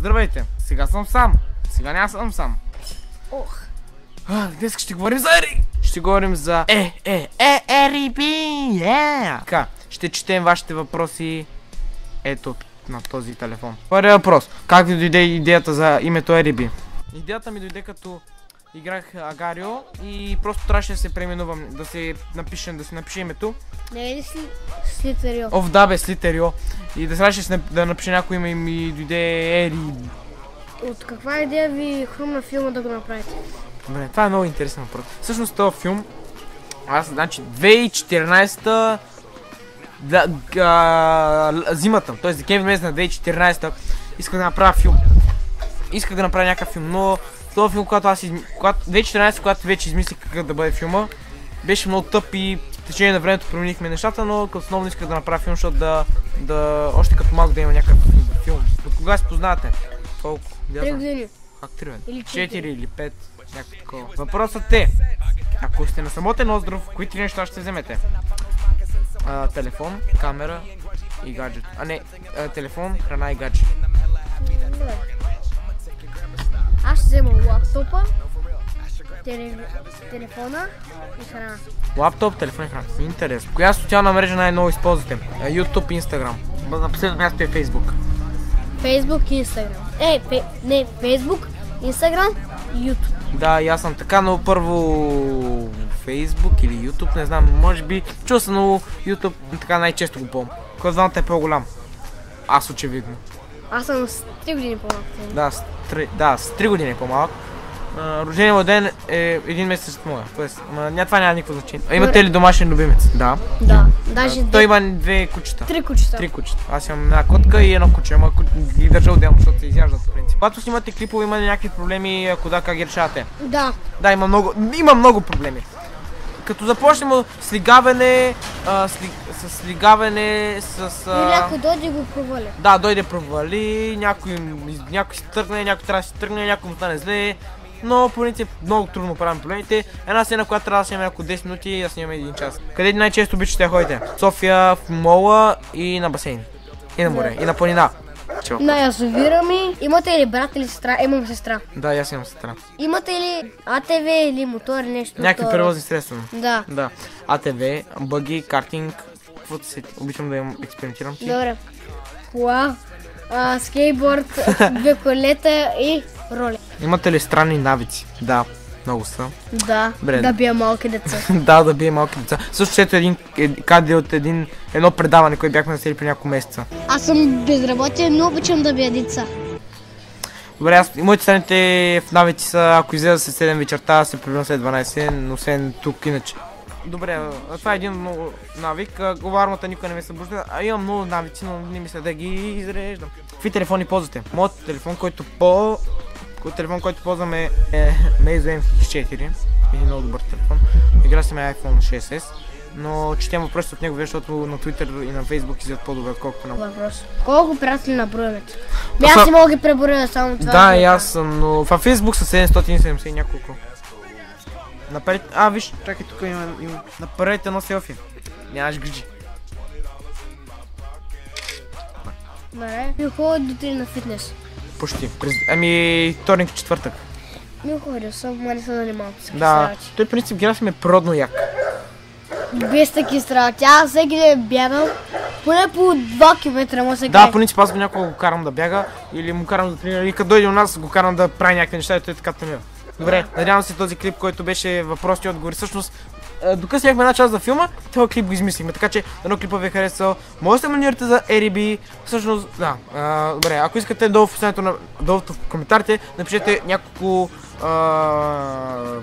Здравейте, сега съм сам. Сега няма съм сам. Ох. Днес ще говорим за Ери. Ще говорим за Ериби. Така, ще четем вашите въпроси ето на този телефон. Първият въпрос. Как ви дойде идеята за името Ериби? Идеята ми дойде като играх Агарио и просто трябваше да се преименувам, да си напише името. Не е ли Слитерио? Оф, да бе, Слитерио. И да трябваше да напише някой име и ми дойде Ериби. От каква идея ви хрумна филма да го направите? Добре, това е много интересен въпрос. Всъщност този филм, аз, значи, 2014-та, зимата, т.е. декември месец на 2014-та, исках да направя филм. Исках да направя някакъв филм, но този филм, когато 2014-та, когато вече измислих какъв да бъде филма, беше много тъп и в течение на времето променихме нещата, но като основно исках да направя филм, защото още като малко да има някакъв филм. От кога се познавате? Колко? 3 години. Как 3 години? Или 4 или 5. Някакво такова. Въпросът е, ако сте на самотен остров, кои 3 неща ще вземете? Телефон, камера и гаджет. Телефон, храна и гаджет. Аз ще взема лаптопа, телефона и храна. Лаптоп, телефон и храна. Интересно. Коя социална мрежа най-много използвате? YouTube, Instagram. На последното място е Facebook. Facebook и Instagram. Не, Facebook, Instagram и YouTube. Да, и аз съм така, но първо Facebook или YouTube, не знам, може би. Чул съм, но YouTube така най-често го помня. Кой знам е по-голям? Аз очевидно. Аз съм с 3 години по-малък. Да, с 3 години по-малък. Рождения му ден е 1 месец от моя. Тоест, това няма никакво значение. Имате ли домашен любимец? Да. Да. Даже той има 2 кучета. 3 кучета. 3 кучета. Аз имам една котка и едно куче, ама ги държа отделно, защото се изяждат в принцип. Когато снимате клипове, има ли някакви проблеми, ако да, как ги решавате? Да. Да, има много проблеми. Като започнем с лигаване, Или ако дойде го проваля. Да, дойде провали, някой си тръгне, някой трябва да си тръгне, някой му стане зле. Но по принцип много трудно правим проблемите. Една сцена, която трябва да снимаме около 10 минути и да снимаме 1 час. Къде най-често обичате да ходите? София, в мола и на басейн. И на море, и на планина. На язовира ми. Имате ли брат или сестра? Имам сестра. Да, аз имам сестра. Имате ли АТВ или мотор или нещо? Някакви превозни средства. Да. АТВ, бъги, картинг. Каквото се обичам да експериментирам. Добре. Кола, скейтборд, 2 колета и роля. Имате ли странни навици? Да, много са. Да, Добре. да бия малки деца. Да бие малки деца. Също ето кадри от едно предаване, което бяхме насели при няколко месеца. Аз съм безработен, но обичам да бия деца. Добре, моите страните в навици са, ако изледа след 7 вечерта, се прибирам след 12, но освен тук иначе. Добре, това е един много навик. Алармата никога не ме събужда, имам много навици, но не мисля да ги изреждам. Какви телефони ползвате? Моят телефон, който ползвам е Meizu MX4. Един много добър телефон. Игра си ме iPhone 6s, но четям въпросите от него, защото на Twitter и на Facebook излизат по-добре, отколкото на въпрос. Колко приятели наброявате? Аз си мога ги преброя само това. Да, и аз съм, но във Facebook са 770 и няколко. Напред, виж, чакай, тук има направете едно селфи. Нямаш грижи. Добре. Ми ходите ли на фитнес? Почти. Вторник, четвъртък. Ми ходя съм, мали се занимавам. Да, той в принцип гера сме природно як. Без таки страх. Тя всеки ден бягам, поне по 2 км може да. Да, по принцип аз някога го карам да бяга или му карам да тренира, или като дойде у нас го карам да прави някакви неща и той така тренира. Добре, надявам се този клип, който беше въпроси и отговори. Всъщност, докато сняхме една част за филма, този клип го измислихме, така че дано клипа ви е харесал. Може да се абонирате за Ериби. Всъщност, да. Добре, ако искате долу в коментарите, напишете няколко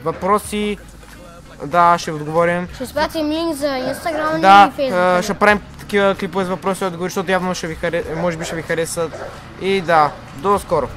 въпроси. Да, ще отговорим. Ще спратим линк за Instagram и Facebook. Да, ще правим такива клипове с въпроси и отговори, защото явно може би ще ви харесат. И да, до скоро.